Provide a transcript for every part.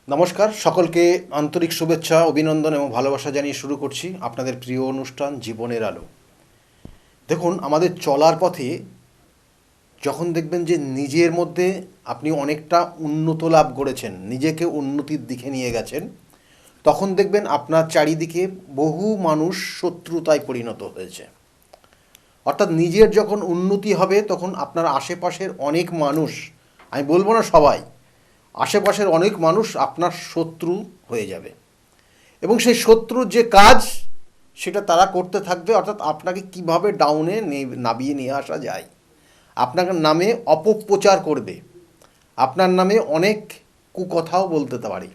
নমস্কার, সকলকে আন্তরিক শুভেচ্ছা, অভিনন্দন এবং ভালোবাসা জানিয়ে শুরু করছি আপনাদের প্রিয় অনুষ্ঠান জীবনের আলো। দেখুন, আমাদের চলার পথে যখন দেখবেন যে নিজের মধ্যে আপনি অনেকটা উন্নত লাভ করেছেন, নিজেকে উন্নতির দিকে নিয়ে গেছেন, তখন দেখবেন আপনার চারিদিকে বহু মানুষ শত্রুতায় পরিণত হয়েছে। অর্থাৎ নিজের যখন উন্নতি হবে তখন আপনার আশেপাশের অনেক মানুষ, আমি বলবো না সবাই, আশেপাশের অনেক মানুষ আপনার শত্রু হয়ে যাবে এবং সেই শত্রুর যে কাজ সেটা তারা করতে থাকবে। অর্থাৎ আপনাকে কিভাবে ডাউনে নামিয়ে নিয়ে আসা যায়, আপনার নামে অপপ্রচার করবে, আপনার নামে অনেক কুকথাও বলতে পারে।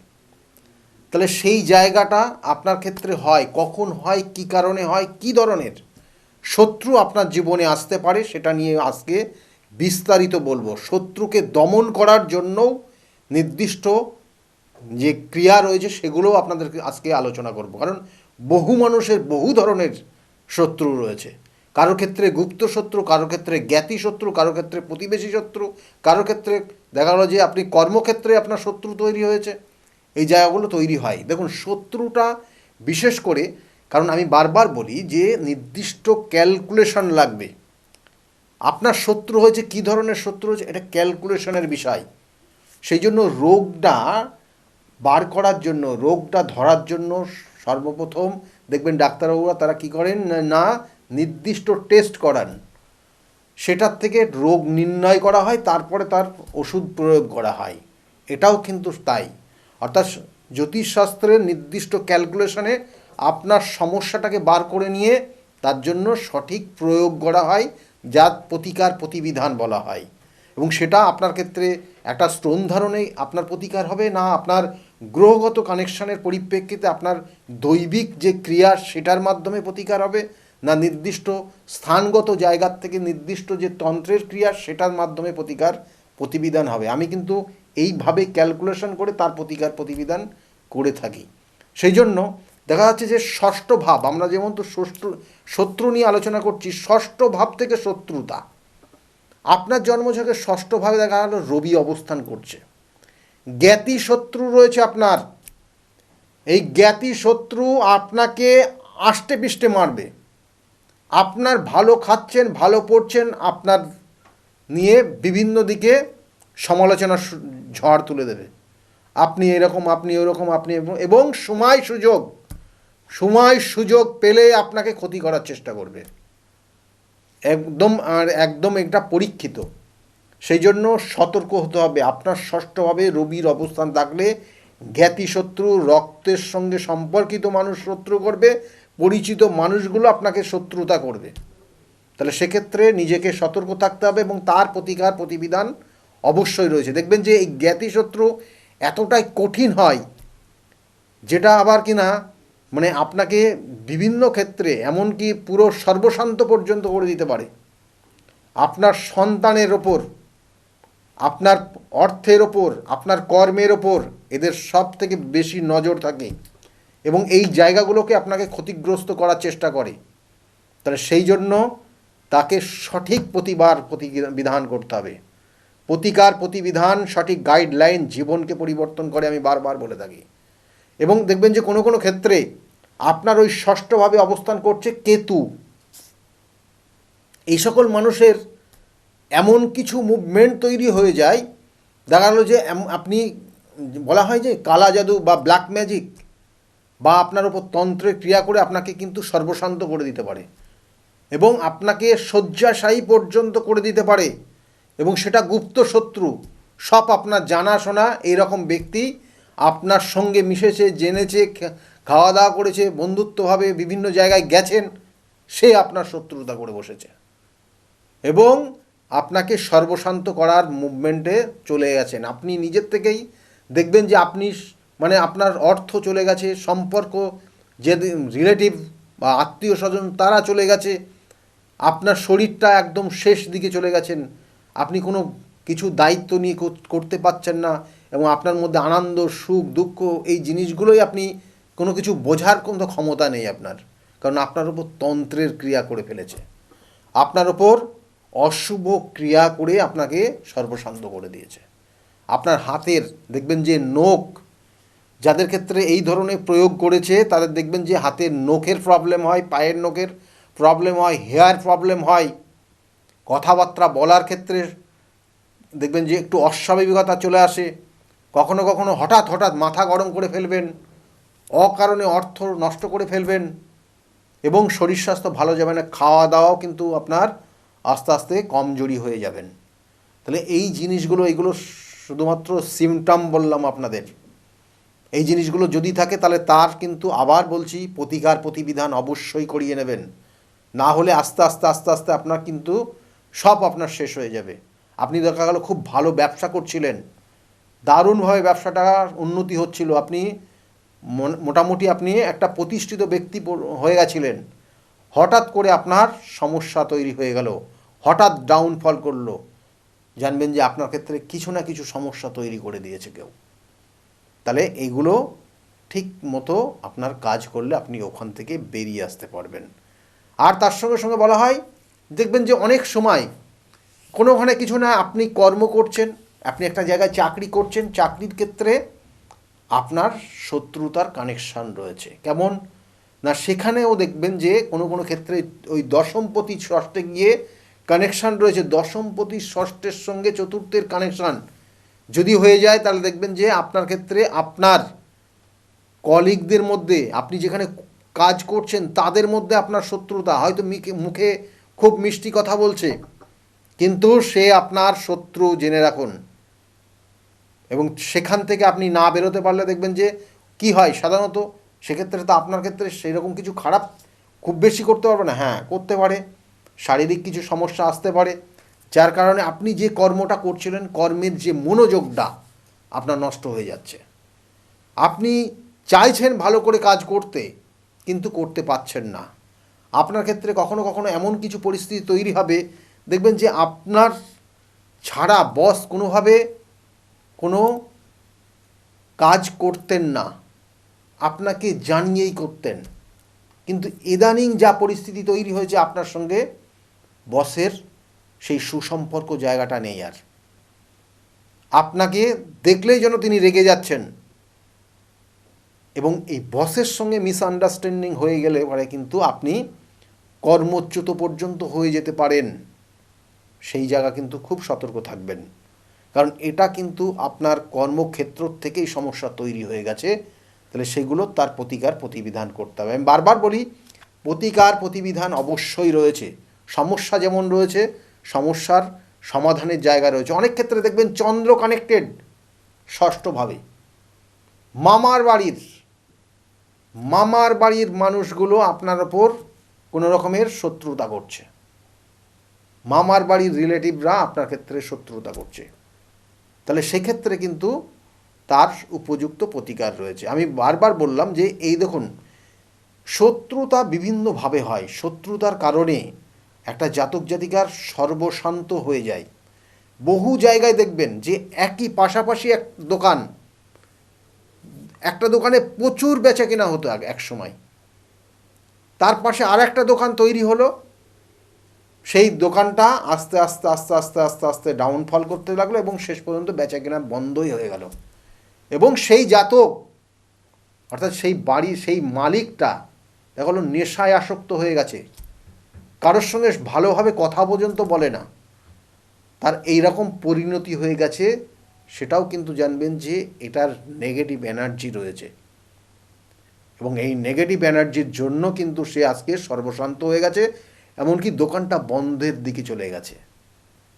তাহলে সেই জায়গাটা আপনার ক্ষেত্রে হয়, কখন হয়, কী কারণে হয়, কী ধরনের শত্রু আপনার জীবনে আসতে পারে, সেটা নিয়ে আজকে বিস্তারিত বলবো। শত্রুকে দমন করার জন্যও নির্দিষ্ট যে ক্রিয়া রয়েছে সেগুলোও আপনাদেরকে আজকে আলোচনা করব। কারণ বহু মানুষের বহু ধরনের শত্রু রয়েছে। কারো ক্ষেত্রে গুপ্ত শত্রু, কারো ক্ষেত্রে জ্ঞাতি শত্রু, কারো ক্ষেত্রে প্রতিবেশী শত্রু, কারো ক্ষেত্রে দেখা গেলো যে আপনি কর্মক্ষেত্রে আপনার শত্রু তৈরি হয়েছে। এই জায়গাগুলো তৈরি হয়। দেখুন, শত্রুটা বিশেষ করে, কারণ আমি বারবার বলি যে নির্দিষ্ট ক্যালকুলেশন লাগবে। আপনার শত্রু হয়েছে, কী ধরনের শত্রু হয়েছে, এটা ক্যালকুলেশনের বিষয়। সেই জন্য রোগটা বার করার জন্য, রোগটা ধরার জন্য সর্বপ্রথম দেখবেন ডাক্তারবাবুরা তারা কী করেন না, নির্দিষ্ট টেস্ট করান, সেটার থেকে রোগ নির্ণয় করা হয়, তারপরে তার ওষুধ প্রয়োগ করা হয়। এটাও কিন্তু তাই। অর্থাৎ জ্যোতিষশাস্ত্রের নির্দিষ্ট ক্যালকুলেশনে আপনার সমস্যাটাকে বার করে নিয়ে তার জন্য সঠিক প্রয়োগ করা হয়, যার প্রতিকার প্রতিবিধান বলা হয়। এবং সেটা আপনার ক্ষেত্রে একটা স্টোন ধারণেই আপনার প্রতিকার হবে, না আপনার গ্রহগত কানেকশানের পরিপ্রেক্ষিতে আপনার দৈবিক যে ক্রিয়া সেটার মাধ্যমে প্রতিকার হবে, না নির্দিষ্ট স্থানগত জায়গার থেকে নির্দিষ্ট যে তন্ত্রের ক্রিয়া সেটার মাধ্যমে প্রতিকার প্রতিবিধান হবে। আমি কিন্তু এইভাবে ক্যালকুলেশন করে তার প্রতিকার প্রতিবিধান করে থাকি। সেই জন্য দেখা যাচ্ছে যে ষষ্ঠ ভাব, আমরা যেমন তো শত্রু নিয়ে আলোচনা করছি, ষষ্ঠ ভাব থেকে শত্রুতা। আপনার জন্মছকে ষষ্ঠ ভাবে দেখা গেল রবি অবস্থান করছে, জ্ঞাতি শত্রু রয়েছে আপনার। এই জ্ঞাতি শত্রু আপনাকে আষ্টে পিষ্টে মারবে। আপনার ভালো খাচ্ছেন, ভালো পড়ছেন, আপনার নিয়ে বিভিন্ন দিকে সমালোচনার ঝড় তুলে দেবে। আপনি এরকম, আপনি ওরকম, আপনি, এবং সময় সুযোগ পেলে আপনাকে ক্ষতি করার চেষ্টা করবে। একদম এটা পরীক্ষিত। সেই জন্য সতর্ক হতে হবে। আপনার ষষ্ঠভাবে রবির অবস্থান থাকলে জ্ঞাতি শত্রু, রক্তের সঙ্গে সম্পর্কিত মানুষ শত্রু করবে, পরিচিত মানুষগুলো আপনাকে শত্রুতা করবে। তাহলে সেক্ষেত্রে নিজেকে সতর্ক থাকতে হবে এবং তার প্রতিকার প্রতিবিধান অবশ্যই রয়েছে। দেখবেন যে এই জ্ঞাতি শত্রু এতটাই কঠিন হয়, যেটা আবার কিনা মানে আপনাকে বিভিন্ন ক্ষেত্রে এমনকি পুরো সর্বশান্ত পর্যন্ত করে দিতে পারে। আপনার সন্তানের ওপর, আপনার অর্থের ওপর, আপনার কর্মের ওপর এদের সব থেকে বেশি নজর থাকে এবং এই জায়গাগুলোকে আপনাকে ক্ষতিগ্রস্ত করার চেষ্টা করে। তাহলে সেই জন্য তাকে সঠিক প্রতিবিধান করতে হবে। প্রতিকার প্রতিবিধান, সঠিক গাইডলাইন জীবনকে পরিবর্তন করে, আমি বারবার বলে থাকি। এবং দেখবেন যে কোনো কোনো ক্ষেত্রে আপনার ওই ষষ্ঠভাবে অবস্থান করছে কেতু। এই সকল মানুষের এমন কিছু মুভমেন্ট তৈরি হয়ে যায়, দেখা গেল যে আপনি, বলা হয় যে কালা জাদু বা ব্ল্যাক ম্যাজিক বা আপনার ওপর তন্ত্রের ক্রিয়া করে আপনাকে কিন্তু সর্বশান্ত করে দিতে পারে এবং আপনাকে শয্যাশায়ী পর্যন্ত করে দিতে পারে। এবং সেটা গুপ্ত শত্রু, সব আপনার জানাশোনা এইরকম ব্যক্তি আপনার সঙ্গে মিশেছে, জেনেছে, খাওয়া দাওয়া করেছে, বন্ধুত্বভাবে বিভিন্ন জায়গায় গেছেন, সে আপনার শত্রুতা করে বসেছে এবং আপনাকে সর্বশান্ত করার মুভমেন্টে চলে গেছেন। আপনি নিজের থেকেই দেখবেন যে আপনি মানে আপনার অর্থ চলে গেছে, সম্পর্ক যে রিলেটিভ বা আত্মীয় স্বজন তারা চলে গেছে, আপনার শরীরটা একদম শেষ দিকে চলে গেছেন, আপনি কোনো কিছু দায়িত্ব নিয়ে করতে পারছেন না এবং আপনার মধ্যে আনন্দ, সুখ, দুঃখ এই জিনিসগুলোই আপনি কোনো কিছু বোঝার কোনো ক্ষমতা নেই আপনার, কারণ আপনার উপর তন্ত্রের ক্রিয়া করে ফেলেছে, আপনার ওপর অশুভ ক্রিয়া করে আপনাকে সর্বশান্ত করে দিয়েছে। আপনার হাতের দেখবেন যে নখ, যাদের ক্ষেত্রে এই ধরনের প্রয়োগ করেছে তাদের দেখবেন যে হাতের নখের প্রবলেম হয়, পায়ের নখের প্রবলেম হয়, হেয়ার প্রবলেম হয়, কথাবার্তা বলার ক্ষেত্রে দেখবেন যে একটু অস্বাভাবিকতা চলে আসে, কখনো কখনো হঠাৎ হঠাৎ মাথা গরম করে ফেলবেন, অকারণে অর্থ নষ্ট করে ফেলবেন, এবং শরীর স্বাস্থ্য ভালো যাবে না, খাওয়া দাওয়াও কিন্তু আপনার আস্তে আস্তে কমজোরি হয়ে যাবেন। তাহলে এই জিনিসগুলো, এইগুলো শুধুমাত্র সিমটম বললাম আপনাদের। এই জিনিসগুলো যদি থাকে তাহলে তার কিন্তু আবার বলছি প্রতিকার প্রতিবিধান অবশ্যই করিয়ে নেবেন, না হলে আস্তে আস্তে আস্তে আস্তে আপনার কিন্তু সব আপনার শেষ হয়ে যাবে। আপনি দেখা গেল খুব ভালো ব্যবসা করছিলেন, দারুণভাবে ব্যবসাটা উন্নতি হচ্ছিল, আপনি মোটামুটি আপনি একটা প্রতিষ্ঠিত ব্যক্তি হয়ে গেছিলেন, হঠাৎ করে আপনার সমস্যা তৈরি হয়ে গেল, হঠাৎ ডাউনফল করলো, জানবেন যে আপনার ক্ষেত্রে কিছু না কিছু সমস্যা তৈরি করে দিয়েছে কেউ। তাহলে এইগুলো ঠিক মতো আপনার কাজ করলে আপনি ওখান থেকে বেরিয়ে আসতে পারবেন। আর তার সঙ্গে সঙ্গে বলা হয়, দেখবেন যে অনেক সময় কোনোখানে কিছু না, আপনি কর্ম করছেন, আপনি একটা জায়গায় চাকরি করছেন, চাকরির ক্ষেত্রে আপনার শত্রুতার কানেকশান রয়েছে। কেমন না, সেখানেও দেখবেন যে কোনো কোনো ক্ষেত্রে ওই দশমপতি ষষ্ঠে গিয়ে কানেকশান রয়েছে, দশমপতি ষষ্ঠের সঙ্গে চতুর্থের কানেকশান যদি হয়ে যায় তাহলে দেখবেন যে আপনার ক্ষেত্রে আপনার কলিগদের মধ্যে, আপনি যেখানে কাজ করছেন তাদের মধ্যে আপনার শত্রুতা, হয়তো মুখে খুব মিষ্টি কথা বলছে কিন্তু সে আপনার শত্রু, জেনে রাখুন। এবং সেখান থেকে আপনি না বেরোতে পারলে দেখবেন যে কি হয় সাধারণত, সেক্ষেত্রে তো আপনার ক্ষেত্রে সেই রকম কিছু খারাপ খুব বেশি করতে পারবে না, হ্যাঁ করতে পারে, শারীরিক কিছু সমস্যা আসতে পারে, যার কারণে আপনি যে কর্মটা করছিলেন কর্মের যে মনোযোগটা আপনার নষ্ট হয়ে যাচ্ছে। আপনি চাইছেন ভালো করে কাজ করতে কিন্তু করতে পারছেন না। আপনার ক্ষেত্রে কখনো কখনো এমন কিছু পরিস্থিতি তৈরি হবে, দেখবেন যে আপনার ছাড়া বস কোনোভাবে কোনো কাজ করতেন না, আপনাকে জানিয়েই করতেন। কিন্তু ইদানিং যা পরিস্থিতি তৈরি হয়েছে আপনার সঙ্গে বসের সেই সুসম্পর্ক জায়গাটা নেই আর, আপনাকে দেখলেই যেন তিনি রেগে যাচ্ছেন। এবং এই বসের সঙ্গে মিসআন্ডারস্ট্যান্ডিং হয়ে গেলে পরে কিন্তু আপনি কর্মচ্যুত পর্যন্ত হয়ে যেতে পারেন। সেই জায়গা কিন্তু খুব সতর্ক থাকবেন, কারণ এটা কিন্তু আপনার কর্মক্ষেত্র থেকেই সমস্যা তৈরি হয়ে গেছে। তাহলে সেগুলো তার প্রতিকার প্রতিবিধান করতে হবে। আমি বারবার বলি, প্রতিকার প্রতিবিধান অবশ্যই রয়েছে, সমস্যা যেমন রয়েছে সমস্যার সমাধানের জায়গা রয়েছে। অনেক ক্ষেত্রে দেখবেন চন্দ্র কানেক্টেড ষষ্ঠভাবে, মামার বাড়ির মানুষগুলো আপনার ওপর কোনো রকমের শত্রুতা করছে, মামার বাড়ির রিলেটিভরা আপনার ক্ষেত্রে শত্রুতা করছে, তাহলে সেক্ষেত্রে কিন্তু তার উপযুক্ত প্রতিকার রয়েছে। আমি বারবার বললাম যে এই দেখুন, শত্রুতা বিভিন্নভাবে হয়, শত্রুতার কারণে একটা জাতক জাতিকার সর্বশান্ত হয়ে যায়। বহু জায়গায় দেখবেন যে একই পাশাপাশি দোকান, একটা দোকানে প্রচুর বেচা কেনা হতো এক সময়, তার পাশে আর একটা দোকান তৈরি হলো, সেই দোকানটা আস্তে আস্তে আস্তে আস্তে আস্তে আস্তে ডাউনফল করতে লাগলো এবং শেষ পর্যন্ত বেচা কেনা বন্ধই হয়ে গেল। এবং সেই জাতক অর্থাৎ সেই বাড়ির সেই মালিকটা দেখা গেলো নেশায় আসক্ত হয়ে গেছে, কারোর সঙ্গে ভালোভাবে কথা পর্যন্ত বলে না, তার এই রকম পরিণতি হয়ে গেছে। সেটাও কিন্তু জানবেন যে এটার নেগেটিভ এনার্জি রয়েছে, এবং এই নেগেটিভ এনার্জির জন্য কিন্তু সে আজকে সর্বশান্ত হয়ে গেছে, এমনকি দোকানটা বন্ধের দিকে চলে গেছে।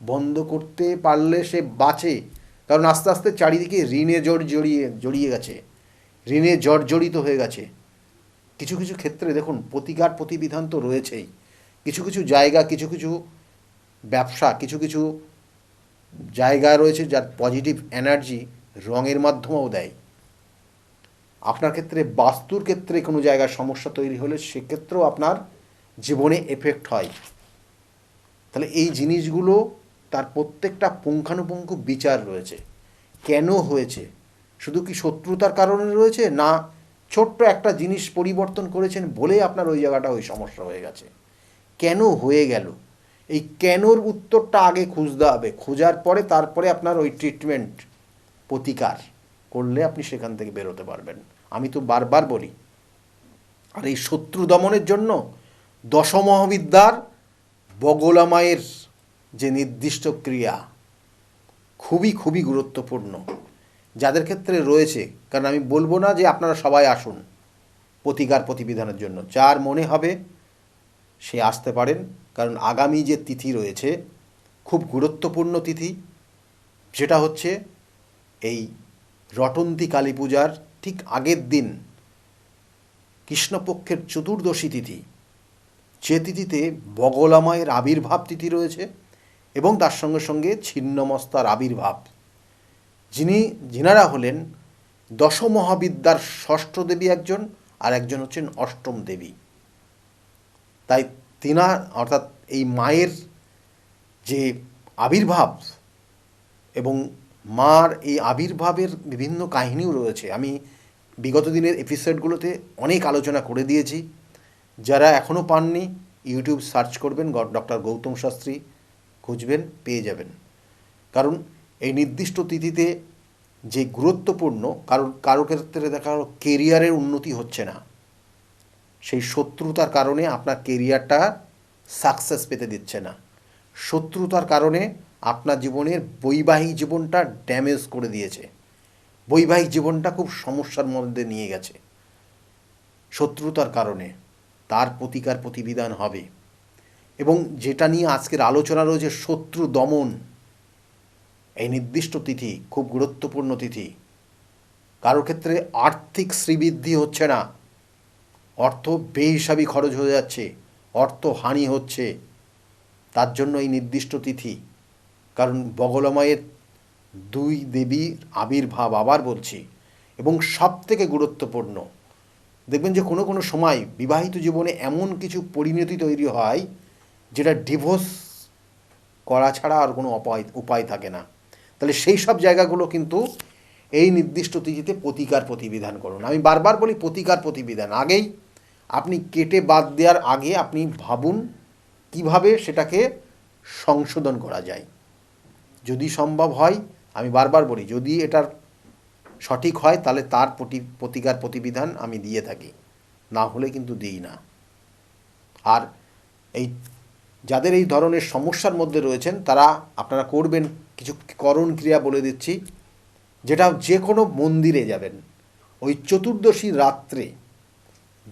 বন্ধ করতে পারলে সে বাঁচে, কারণ আস্তে আস্তে চারিদিকে ঋণে জড়িয়ে গেছে, ঋণে জর্জরিত হয়ে গেছে। কিছু কিছু ক্ষেত্রে দেখুন প্রতিকার প্রতিবিধান তো রয়েছেই, কিছু কিছু জায়গা, কিছু কিছু ব্যবসা, কিছু কিছু জায়গা রয়েছে যার পজিটিভ এনার্জি রঙের মাধ্যমেও দেয়। আপনার ক্ষেত্রে বাস্তুর ক্ষেত্রে কোনো জায়গায় সমস্যা তৈরি হলে সেক্ষেত্রেও আপনার জীবনে এফেক্ট হয়। তাহলে এই জিনিসগুলো তার প্রত্যেকটা পুঙ্খানুপুঙ্খ বিচার রয়েছে, কেন হয়েছে, শুধু কি শত্রুতার কারণে রয়েছে, না ছোট্ট একটা জিনিস পরিবর্তন করেছেন বলেই আপনার ওই জায়গাটা ওই সমস্যা হয়ে গেছে, কেন হয়ে গেল, এই কেনর উত্তরটা আগে খুঁজতে হবে, খোঁজার পরে তারপরে আপনার ওই ট্রিটমেন্ট প্রতিকার করলে আপনি সেখান থেকে বেরোতে পারবেন। আমি তো বারবার বলি। আর এই শত্রু দমনের জন্য দশমহাবিদ্যার বগলা মায়ের যে নির্দিষ্ট ক্রিয়া খুবই খুবই গুরুত্বপূর্ণ যাদের ক্ষেত্রে রয়েছে। কারণ আমি বলবো না যে আপনারা সবাই আসুন প্রতিকার প্রতিবিধানের জন্য, যার মনে হবে সে আসতে পারেন। কারণ আগামী যে তিথি রয়েছে খুব গুরুত্বপূর্ণ তিথি, যেটা হচ্ছে এই রটন্তী কালী পূজার ঠিক আগের দিন কৃষ্ণপক্ষের চতুর্দশী তিথি, যে তিথিতে বগলা মায়ের আবির্ভাব তিথি রয়েছে এবং তার সঙ্গে সঙ্গে ছিন্নমস্তার আবির্ভাব। যিনারা হলেন দশমহাবিদ্যার ষষ্ঠ দেবী একজন, আর একজন হচ্ছেন অষ্টম দেবী। তাই তিনার অর্থাৎ এই মায়ের যে আবির্ভাব এবং মার এই আবির্ভাবের বিভিন্ন কাহিনীও রয়েছে। আমি বিগত দিনের এপিসোডগুলোতে অনেক আলোচনা করে দিয়েছি। যারা এখনও পাননি ইউটিউব সার্চ করবেন, ডক্টর গৌতম শাস্ত্রী খুঁজবেন, পেয়ে যাবেন। কারণ এই নির্দিষ্ট তিথিতে যে গুরুত্বপূর্ণ, কারো ক্ষেত্রে দেখা গেল কেরিয়ারের উন্নতি হচ্ছে না, সেই শত্রুতার কারণে আপনার কেরিয়ারটা সাকসেস পেতে দিচ্ছে না, শত্রুতার কারণে আপনার জীবনের বৈবাহিক জীবনটা ড্যামেজ করে দিয়েছে, বৈবাহিক জীবনটা খুব সমস্যার মধ্যে নিয়ে গেছে শত্রুতার কারণে, তার প্রতিকার প্রতিবিধান হবে। এবং যেটা নিয়ে আজকের আলোচনা রয়েছে শত্রু দমন, এই নির্দিষ্ট তিথি খুব গুরুত্বপূর্ণ তিথি। কারোর ক্ষেত্রে আর্থিক শ্রীবৃদ্ধি হচ্ছে না, অর্থ বেহিসাবি খরচ হয়ে যাচ্ছে, অর্থ হানি হচ্ছে, তার জন্য এই নির্দিষ্ট তিথি। কারণ বগলা মায়ের দুই দেবীর আবির্ভাব, আবার বলছি। এবং সব থেকে গুরুত্বপূর্ণ দেখবেন যে কোনো কোনো সময় বিবাহিত জীবনে এমন কিছু পরিণতি তৈরি হয় যেটা ডিভোর্স করা ছাড়া আর কোনো উপায় থাকে না। তাহলে সেই সব জায়গাগুলো কিন্তু এই নির্দিষ্ট তিথিতে প্রতিকার প্রতিবিধান করুন। আমি বারবার বলি প্রতিকার প্রতিবিধান আগেই আপনি কেটে বাদ দেওয়ার আগে আপনি ভাবুন কিভাবে সেটাকে সংশোধন করা যায়। যদি সম্ভব হয়, আমি বারবার বলি যদি এটার সঠিক হয় তাহলে তার প্রতিকার প্রতিবিধান আমি দিয়ে থাকি, না হলে কিন্তু দিই না। আর এই যাদের এই ধরনের সমস্যার মধ্যে রয়েছেন তারা আপনারা করবেন কিছু করণ ক্রিয়া বলে দিচ্ছি, যেটা যে কোনো মন্দিরে যাবেন ওই চতুর্দশী রাত্রে,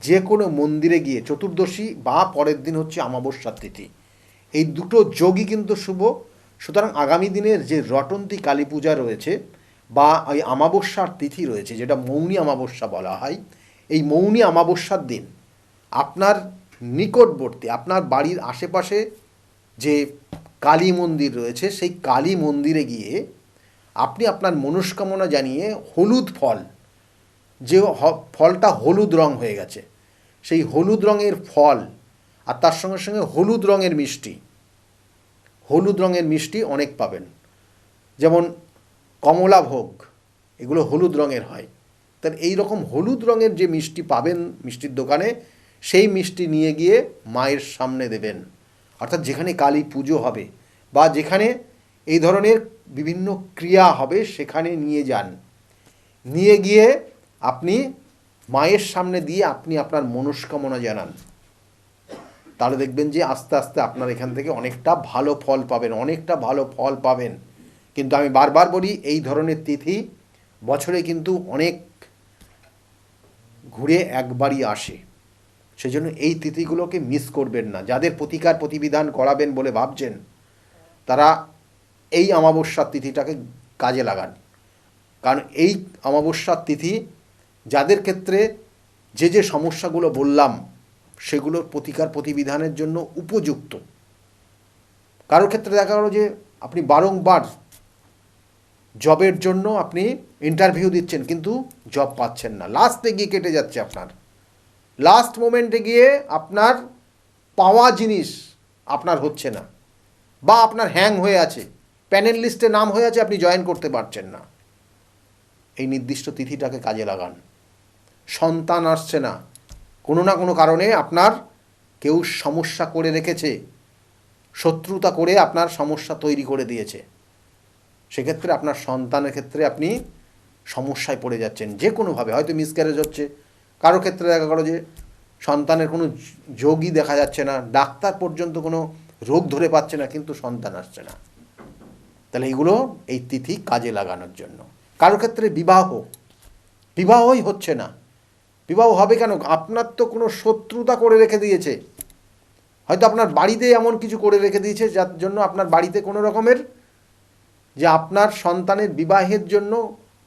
যে কোনো মন্দিরে গিয়ে, চতুর্দশী বা পরের দিন হচ্ছে অমাবস্যার তিথি, এই দুটো যোগই কিন্তু শুভ। সুতরাং আগামী দিনের যে রটন্তী কালী পূজা রয়েছে বা ওই অমাবস্যার তিথি রয়েছে, যেটা মৌনী অমাবস্যা বলা হয়, এই মৌনী অমাবস্যার দিন আপনার নিকটবর্তী আপনার বাড়ির আশেপাশে যে কালী মন্দির রয়েছে সেই কালী মন্দিরে গিয়ে আপনি আপনার মনস্কামনা জানিয়ে হলুদ ফল, যে ফলটা হলুদ রং হয়ে গেছে, সেই হলুদ রঙের ফল আর তার সঙ্গে সঙ্গে হলুদ রঙের মিষ্টি, হলুদ রঙের মিষ্টি অনেক পাবেন, যেমন কমলা ভোগ, এগুলো হলুদ রঙের হয়। তার এই রকম হলুদ রঙের যে মিষ্টি পাবেন মিষ্টির দোকানে, সেই মিষ্টি নিয়ে গিয়ে মায়ের সামনে দেবেন। অর্থাৎ যেখানে কালী পুজো হবে বা যেখানে এই ধরনের বিভিন্ন ক্রিয়া হবে সেখানে নিয়ে যান, নিয়ে গিয়ে আপনি মায়ের সামনে দিয়ে আপনি আপনার মনস্কামনা জানান। তাহলে দেখবেন যে আস্তে আস্তে আপনার এখান থেকে অনেকটা ভালো ফল পাবেন, অনেকটা ভালো ফল পাবেন। কিন্তু আমি বারবার বলি এই ধরনের তিথি বছরে কিন্তু অনেক ঘুরে একবারই আসে, সেজন্য এই তিথিগুলোকে মিস করবেন না। যাদের প্রতিকার প্রতিবিধান করাবেন বলে ভাবছেন তারা এই অমাবস্যার তিথিটাকে কাজে লাগান। কারণ এই অমাবস্যার তিথি যাদের ক্ষেত্রে যে যে সমস্যাগুলো বললাম সেগুলোর প্রতিকার প্রতিবিধানের জন্য উপযুক্ত। কারোর ক্ষেত্রে দেখা গেল যে আপনি বারংবার জবের জন্য আপনি ইন্টারভিউ দিচ্ছেন কিন্তু জব পাচ্ছেন না, লাস্টে গিয়ে কেটে যাচ্ছে আপনার, লাস্ট মোমেন্টে গিয়ে আপনার পাওয়া জিনিস আপনার হচ্ছে না, বা আপনার হ্যাং হয়ে আছে, প্যানেল লিস্টে নাম হয়ে আছে, আপনি জয়েন করতে পারছেন না। এই নির্দিষ্ট তিথিটাকে কাজে লাগান। সন্তান আসছে না, কোনো না কোনো কারণে আপনার কেউ সমস্যা করে রেখেছে, শত্রুতা করে আপনার সমস্যা তৈরি করে দিয়েছে, সেক্ষেত্রে আপনার সন্তানের ক্ষেত্রে আপনি সমস্যায় পড়ে যাচ্ছেন যে কোনোভাবে, হয়তো মিসক্যারেজ হচ্ছে, কারো ক্ষেত্রে দেখা গেলো যে সন্তানের কোনো যোগই দেখা যাচ্ছে না, ডাক্তার পর্যন্ত কোনো রোগ ধরে পাচ্ছে না, কিন্তু সন্তান আসছে না। তাহলে এইগুলো এই তিথি কাজে লাগানোর জন্য। কারো ক্ষেত্রে বিবাহই হচ্ছে না, বিবাহ হবে কেন? আপনার তো কোনো শত্রুতা করে রেখে দিয়েছে, হয়তো আপনার বাড়িতে এমন কিছু করে রেখে দিয়েছে যার জন্য আপনার বাড়িতে কোনো রকমের যে আপনার সন্তানের বিবাহের জন্য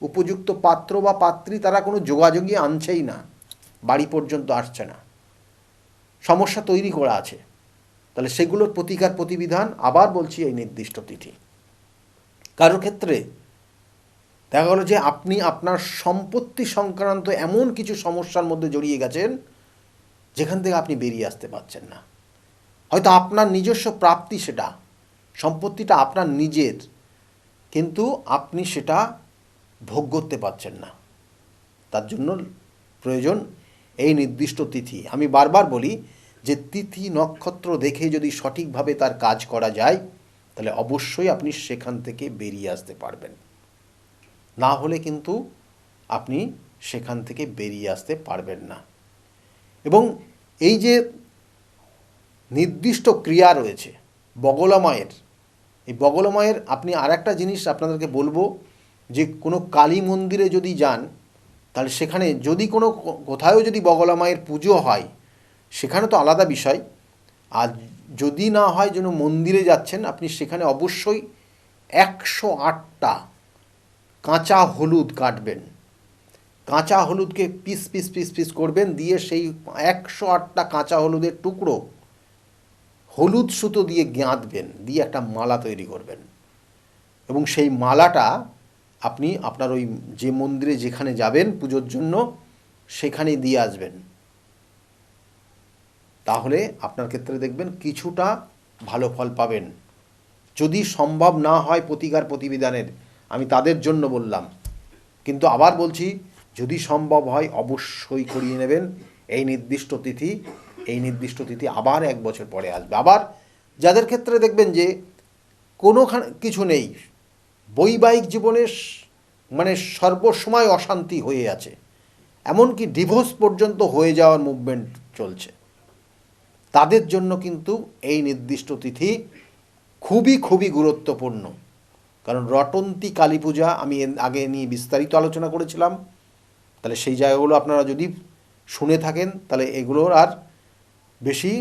উপযুক্ত পাত্র বা পাত্রী তারা কোনো যোগাযোগই আনছেই না, বাড়ি পর্যন্ত আসছে না, সমস্যা তৈরি করা আছে। তাহলে সেগুলোর প্রতিকার প্রতিবিধান আবার বলছি এই নির্দিষ্ট তিথি। কারোর ক্ষেত্রে দেখা গেল যে আপনি আপনার সম্পত্তি সংক্রান্ত এমন কিছু সমস্যার মধ্যে জড়িয়ে গেছেন যেখান থেকে আপনি বেরিয়ে আসতে পারছেন না। হয়তো আপনার নিজস্ব প্রাপ্তি, সেটা সম্পত্তিটা আপনার নিজের, কিন্তু আপনি সেটা ভোগ করতে পারছেন না। তার জন্য প্রয়োজন এই নির্দিষ্ট তিথি। আমি বারবার বলি যে তিথি নক্ষত্র দেখে যদি সঠিকভাবে তার কাজ করা যায় তাহলে অবশ্যই আপনি সেখান থেকে বেরিয়ে আসতে পারবেন, না হলে কিন্তু আপনি সেখান থেকে বেরিয়ে আসতে পারবেন না। এবং এই যে নির্দিষ্ট ক্রিয়া রয়েছে বগলামায়ের, এই বগলামায়ের আপনি আর একটা জিনিস আপনাদেরকে বলবো যে কোনো কালী মন্দিরে যদি যান তাহলে সেখানে যদি কোথাও যদি বগলামায়ের পুজো হয় সেখানে তো আলাদা বিষয়, আর যদি না হয় যেন মন্দিরে যাচ্ছেন আপনি সেখানে অবশ্যই 108টা কাঁচা হলুদ কাটবেন, কাঁচা হলুদকে পিস পিস পিস পিস করবেন, দিয়ে সেই 108টা কাঁচা হলুদের টুকরো হলুদ সুতো দিয়ে গাঁথবেন, দিয়ে একটা মালা তৈরি করবেন, এবং সেই মালাটা আপনি আপনার ওই যে মন্দিরে যেখানে যাবেন পুজোর জন্য সেখানে দিয়ে আসবেন। তাহলে আপনার ক্ষেত্রে দেখবেন কিছুটা ভালো ফল পাবেন। যদি সম্ভব না হয় প্রতিকার প্রতিবিধানের, আমি তাদের জন্য বললাম, কিন্তু আবার বলছি যদি সম্ভব হয় অবশ্যই করিয়ে নেবেন এই নির্দিষ্ট তিথি। এই নির্দিষ্ট তিথি আবার 1 বছর পরে আসবে। আবার যাদের ক্ষেত্রে দেখবেন যে কোনো কিছু নেই, বৈবাহিক জীবনে মানে সর্বসময় অশান্তি হয়ে আছে, এমনকি ডিভোর্স পর্যন্ত হয়ে যাওয়ার মুভমেন্ট চলছে, তাদের জন্য কিন্তু এই নির্দিষ্ট তিথি খুবই খুবই গুরুত্বপূর্ণ। কারণ রটন্তী কালী পূজা আমি আগে নিয়ে বিস্তারিত আলোচনা করেছিলাম, তাহলে সেই জায়গাগুলো আপনারা যদি শুনে থাকেন তাহলে এগুলোর আর বেশি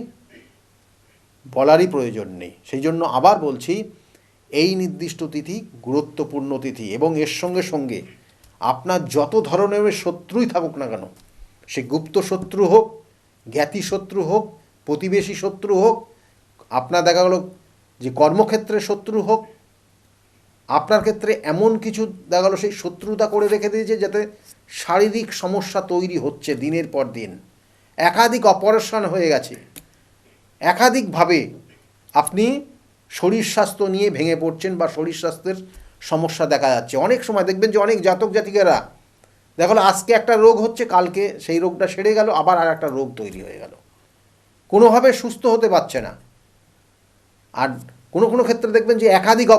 বলারই প্রয়োজন নেই। সেই জন্য আবার বলছি এই নির্দিষ্ট তিথি গুরুত্বপূর্ণ তিথি, এবং এর সঙ্গে সঙ্গে আপনার যত ধরনের শত্রুই থাকুক না কেন, সে গুপ্ত শত্রু হোক, জ্ঞাতি শত্রু হোক, প্রতিবেশী শত্রু হোক, আপনার দেখা গেল যে কর্মক্ষেত্রে শত্রু হোক, আপনার ক্ষেত্রে এমন কিছু দেখা গেল সেই শত্রুতা করে রেখে দিয়েছে যাতে শারীরিক সমস্যা তৈরি হচ্ছে দিনের পর দিন, একাধিক অপারেশন হয়ে গেছে, একাধিকভাবে আপনি শরীর স্বাস্থ্য নিয়ে ভেঙে পড়ছেন বা শরীর স্বাস্থ্যের সমস্যা দেখা যাচ্ছে। অনেক সময় দেখবেন যে অনেক জাতক জাতিকেরা দেখা গেলো আজকে একটা রোগ হচ্ছে, কালকে সেই রোগটা সেরে গেল, আবার আর একটা রোগ তৈরি হয়ে গেল, কোনোভাবে সুস্থ হতে পারছে না। আর কোনো ক্ষেত্রে দেখবেন যে একাধিক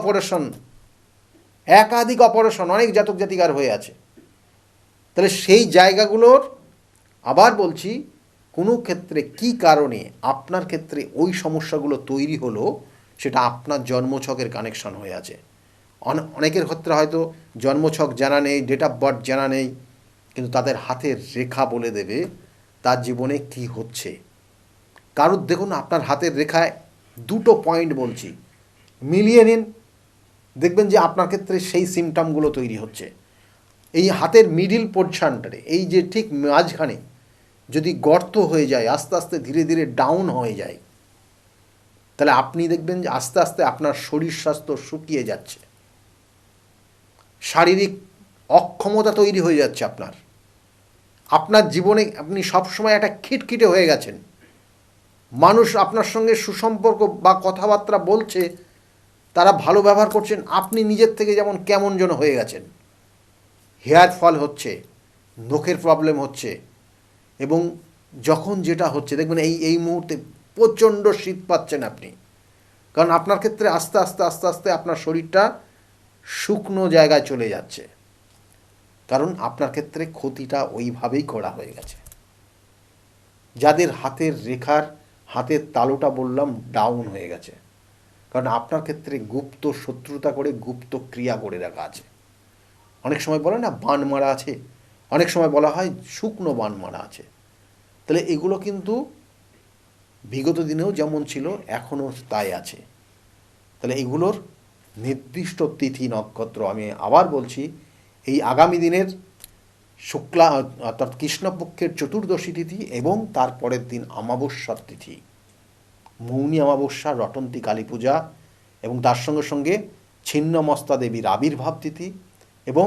অপারেশন অনেক জাতক জাতিকার হয়ে আছে। তাহলে সেই জায়গাগুলোর আবার বলছি কোনো ক্ষেত্রে কি কারণে আপনার ক্ষেত্রে ওই সমস্যাগুলো তৈরি হলো সেটা আপনার জন্মছকের কানেকশন হয়ে আছে। অনেকের ক্ষেত্রে হয়তো জন্মছক জানা নেই, ডেট অফ বার্থ জানা নেই, কিন্তু তাদের হাতের রেখা বলে দেবে তার জীবনে কি হচ্ছে। কারোর দেখুন আপনার হাতের রেখায় 2টো পয়েন্ট বলছি, মিলিয়ে নিন, দেখবেন যে আপনার ক্ষেত্রে সেই সিমটমগুলো তৈরি হচ্ছে। এই হাতের মিডিল পোর্শনটারে, এই যে ঠিক মাঝখানে যদি গর্ত হয়ে যায়, আস্তে আস্তে ধীরে ধীরে ডাউন হয়ে যায়, তাহলে আপনি দেখবেন যে আস্তে আস্তে আপনার শরীর স্বাস্থ্য শুকিয়ে যাচ্ছে, শারীরিক অক্ষমতা তৈরি হয়ে যাচ্ছে আপনার জীবনে আপনি সবসময় একটা খিটখিটে হয়ে গেছেন, মানুষ আপনার সঙ্গে সুসম্পর্ক বা কথাবার্তা বলছে, তারা ভালো ব্যবহার করছেন, আপনি নিজের থেকে যেমন কেমন যেন হয়ে গেছেন, হেয়ার ফল হচ্ছে, নখের প্রবলেম হচ্ছে, এবং যখন যেটা হচ্ছে দেখবেন এই মুহূর্তে প্রচণ্ড শীত পাচ্ছেন আপনি, কারণ আপনার ক্ষেত্রে আস্তে আস্তে আপনার শরীরটা শুকনো জায়গায় চলে যাচ্ছে। কারণ আপনার ক্ষেত্রে ক্ষতিটা ওইভাবেই করা হয়ে গেছে। যাদের হাতের রেখার হাতের তালুটা বললাম ডাউন হয়ে গেছে, কারণ আপনার ক্ষেত্রে গুপ্ত শত্রুতা করে গুপ্ত ক্রিয়া করে রাখা আছে। অনেক সময় বলে না বান মারা আছে, অনেক সময় বলা হয় শুকনো বান মারা আছে। তাহলে এগুলো কিন্তু বিগত দিনেও যেমন ছিল এখনও তাই আছে। তাহলে এগুলোর নির্দিষ্ট তিথি নক্ষত্র, আমি আবার বলছি, এই আগামী দিনের শুক্লা অর্থাৎ কৃষ্ণপক্ষের চতুর্দশী তিথি এবং তারপরের দিন অমাবস্যার তিথি, মৌনী অমাবস্যা, রটন্তী কালী পূজা এবং তার সঙ্গে সঙ্গে ছিন্নমস্তা দেবীর আবির্ভাব তিথি এবং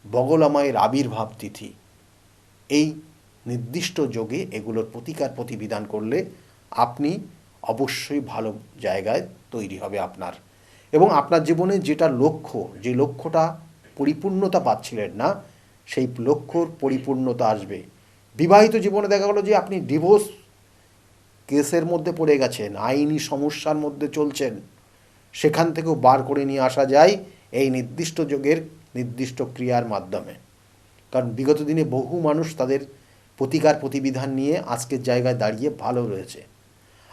বগলা মায়ের আবির্ভাব তিথি, এই নির্দিষ্ট যোগে এগুলোর প্রতিকার প্রতিবিধান করলে আপনি অবশ্যই ভালো জায়গায় তৈরি হবে আপনার, এবং আপনার জীবনে যেটা লক্ষ্য, যে লক্ষ্যটা পরিপূর্ণতা পাচ্ছিলেন না, সেই লক্ষ্যর পরিপূর্ণতা আসবে। বিবাহিত জীবনে দেখা গেলো যে আপনি ডিভোর্স কেসের মধ্যে পড়ে গেছেন, আইনি সমস্যার মধ্যে চলছেন, সেখান থেকেও বার করে নিয়ে আসা যায় এই নির্দিষ্ট যোগের নির্দিষ্ট ক্রিয়ার মাধ্যমে। কারণ বিগত দিনে বহু মানুষ তাদের প্রতিকার প্রতিবিধান নিয়ে আজকের জায়গায় দাঁড়িয়ে ভালো রয়েছে।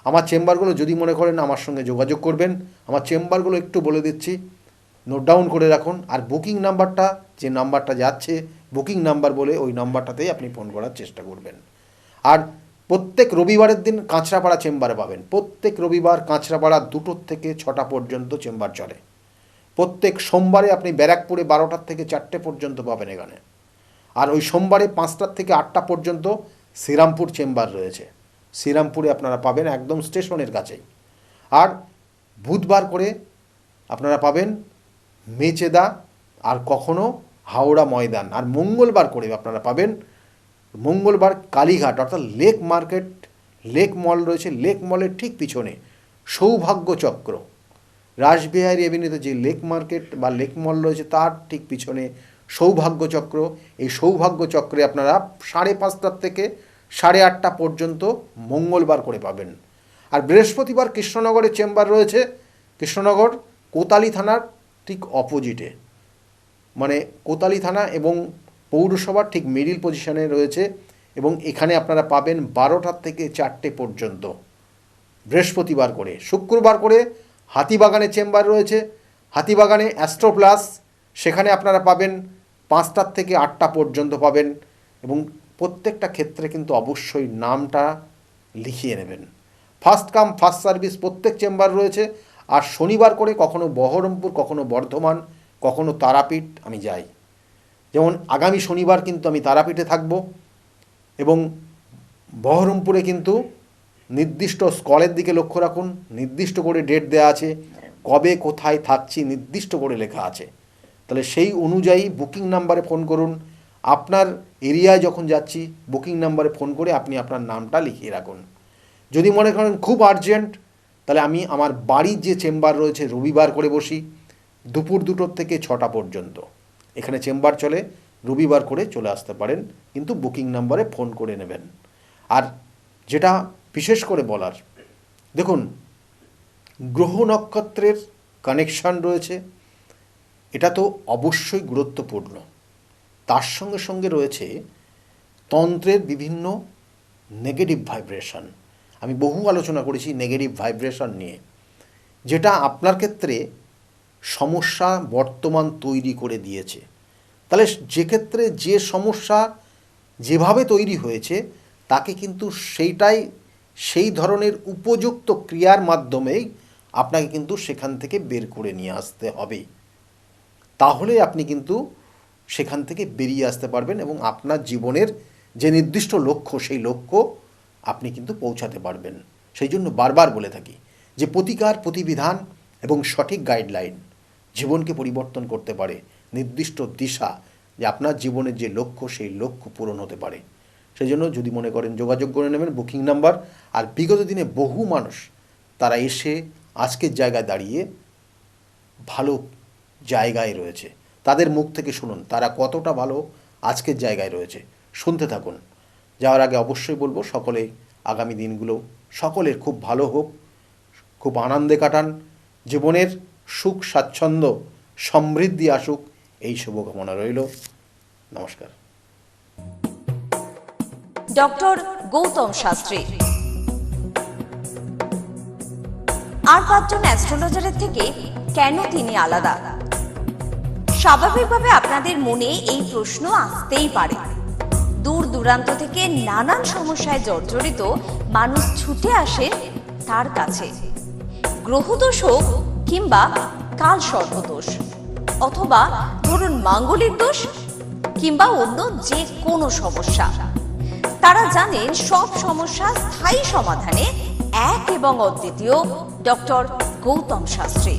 আমার চেম্বারগুলো যদি মনে করেন আমার সঙ্গে যোগাযোগ করবেন, আমার চেম্বারগুলো একটু বলে দিচ্ছি, নোট ডাউন করে রাখুন। আর বুকিং নাম্বারটা, যে নাম্বারটা যাচ্ছে বুকিং নাম্বার বলে, ওই নাম্বারটাতেই আপনি ফোন করার চেষ্টা করবেন। আর প্রত্যেক রবিবারের দিন কাঁচরাপাড়া চেম্বারে পাবেন। প্রত্যেক রবিবার কাঁচরাপাড়া 2টো থেকে 6টা পর্যন্ত চেম্বার চলে। প্রত্যেক সোমবারে আপনি ব্যারাকপুরে 12টা থেকে 4টে পর্যন্ত পাবেন এখানে। আর ওই সোমবারে 5টা থেকে 8টা পর্যন্ত শ্রীরামপুর চেম্বার রয়েছে, শ্রীরামপুরে আপনারা পাবেন একদম স্টেশনের কাছেই। আর বুধবার করে আপনারা পাবেন মেচেদা আর কখনো হাওড়া ময়দান। আর মঙ্গলবার করে আপনারা পাবেন মঙ্গলবার কালীঘাট, অর্থাৎ লেক মার্কেট, লেক মল রয়েছে, লেক মলের ঠিক পিছনে সৌভাগ্য চক্র, রাসবিহারী এভিনিউতে যে লেক মার্কেট বা লেক মল রয়েছে তার ঠিক পিছনে সৌভাগ্য চক্র। এই সৌভাগ্য চক্রে আপনারা 5:30 থেকে 8:30 পর্যন্ত মঙ্গলবার করে পাবেন। আর বৃহস্পতিবার কৃষ্ণনগরের চেম্বার রয়েছে, কৃষ্ণনগর কোতালি থানার ঠিক অপোজিটে, মানে কোতালি থানা এবং পৌরসভার ঠিক মিডিল পজিশনে রয়েছে, এবং এখানে আপনারা পাবেন 12টা থেকে 4টে পর্যন্ত বৃহস্পতিবার করে। শুক্রবার করে হাতিবাগানে চেম্বার রয়েছে, হাতিবাগানে অ্যাস্ট্রো প্লাস, সেখানে আপনারা পাবেন 5টা থেকে 8টা পর্যন্ত পাবেন, এবং প্রত্যেকটা ক্ষেত্রে কিন্তু অবশ্যই নামটা লিখিয়ে নেবেন। ফার্স্ট কাম ফার্স্ট সার্ভিস প্রত্যেক চেম্বার রয়েছে। আর শনিবার করে কখনো বহরমপুর, কখনো বর্ধমান, কখনো তারাপীঠ আমি যাই। যেমন আগামী শনিবার কিন্তু আমি তারাপীঠে থাকব, এবং বহরমপুরে কিন্তু নির্দিষ্ট স্কলের দিকে লক্ষ্য রাখুন, নির্দিষ্ট করে ডেট দেওয়া আছে, কবে কোথায় থাকছি নির্দিষ্ট করে লেখা আছে। তাহলে সেই অনুযায়ী বুকিং নাম্বারে ফোন করুন। আপনার এরিয়ায় যখন যাচ্ছি বুকিং নাম্বারে ফোন করে আপনি আপনার নামটা লিখিয়ে রাখুন। যদি মনে করেন খুব আর্জেন্ট, তাহলে আমি আমার বাড়ির যে চেম্বার রয়েছে রবিবার করে বসি, দুপুর 2টো থেকে 6টা পর্যন্ত এখানে চেম্বার চলে, রবিবার করে চলে আসতে পারেন, কিন্তু বুকিং নাম্বারে ফোন করে নেবেন। আর যেটা বিশেষ করে বলার, দেখুন গ্রহ নক্ষত্রের কানেকশান রয়েছে, এটা তো অবশ্যই গুরুত্বপূর্ণ। তার সঙ্গে সঙ্গে রয়েছে তন্ত্রের বিভিন্ন নেগেটিভ ভাইব্রেশন। আমি বহু আলোচনা করেছি নেগেটিভ ভাইব্রেশন নিয়ে, যেটা আপনার ক্ষেত্রে সমস্যা বর্তমান তৈরি করে দিয়েছে। তাহলে যে ক্ষেত্রে যে সমস্যা যেভাবে তৈরি হয়েছে তাকে কিন্তু সেইটাই, সেই ধরনের উপযুক্ত ক্রিয়ার মাধ্যমেই আপনাকে কিন্তু সেখান থেকে বের করে নিয়ে আসতে হবে। তাহলে আপনি কিন্তু সেখান থেকে বেরিয়ে আসতে পারবেন এবং আপনার জীবনের যে নির্দিষ্ট লক্ষ্য, সেই লক্ষ্য আপনি কিন্তু পৌঁছাতে পারবেন। সেই জন্য বারবার বলে থাকি যে প্রতিকার প্রতিবিধান এবং সঠিক গাইডলাইন জীবনকে পরিবর্তন করতে পারে, নির্দিষ্ট দিশা, যে আপনার জীবনের যে লক্ষ্য সেই লক্ষ্য পূরণ হতে পারে। সেই জন্য যদি মনে করেন যোগাযোগ করে নেবেন বুকিং নাম্বার। আর বিগত দিনে বহু মানুষ তারা এসে আজকের জায়গায় দাঁড়িয়ে ভালো জায়গায় রয়েছে, তাদের মুখ থেকে শুনুন তারা কতটা ভালো আজকের জায়গায় রয়েছে, শুনতে থাকুন। যাওয়ার আগে অবশ্যই বলবো সকলে আগামী দিনগুলো সকলের খুব ভালো হোক, খুব আনন্দে কাটান, জীবনের সুখ স্বাচ্ছন্দ্য সমৃদ্ধি আসুক, এই শুভকামনা রইল। নমস্কার। ডক্টর গৌতম শাস্ত্রী আর 5 জন অ্যাস্ট্রোলজারের থেকে কেন তিনি আলাদা? স্বাভাবিকভাবে আপনাদের মনে এই প্রশ্ন আসতেই পারে। দূর দূরান্ত থেকে নানান সমস্যায় জর্জরিত মানুষ ছুটে আসে তার কাছে। গ্রহদোষ হোক কিংবা কাল সর্পদোষ, অথবা ধরুন মাঙ্গলিক দোষ কিংবা অন্য যে কোনো সমস্যা, তারা জানেন সব সমস্যা স্থায়ী সমাধানে এক এবং অদ্বিতীয় ডক্টর গৌতম শাস্ত্রী।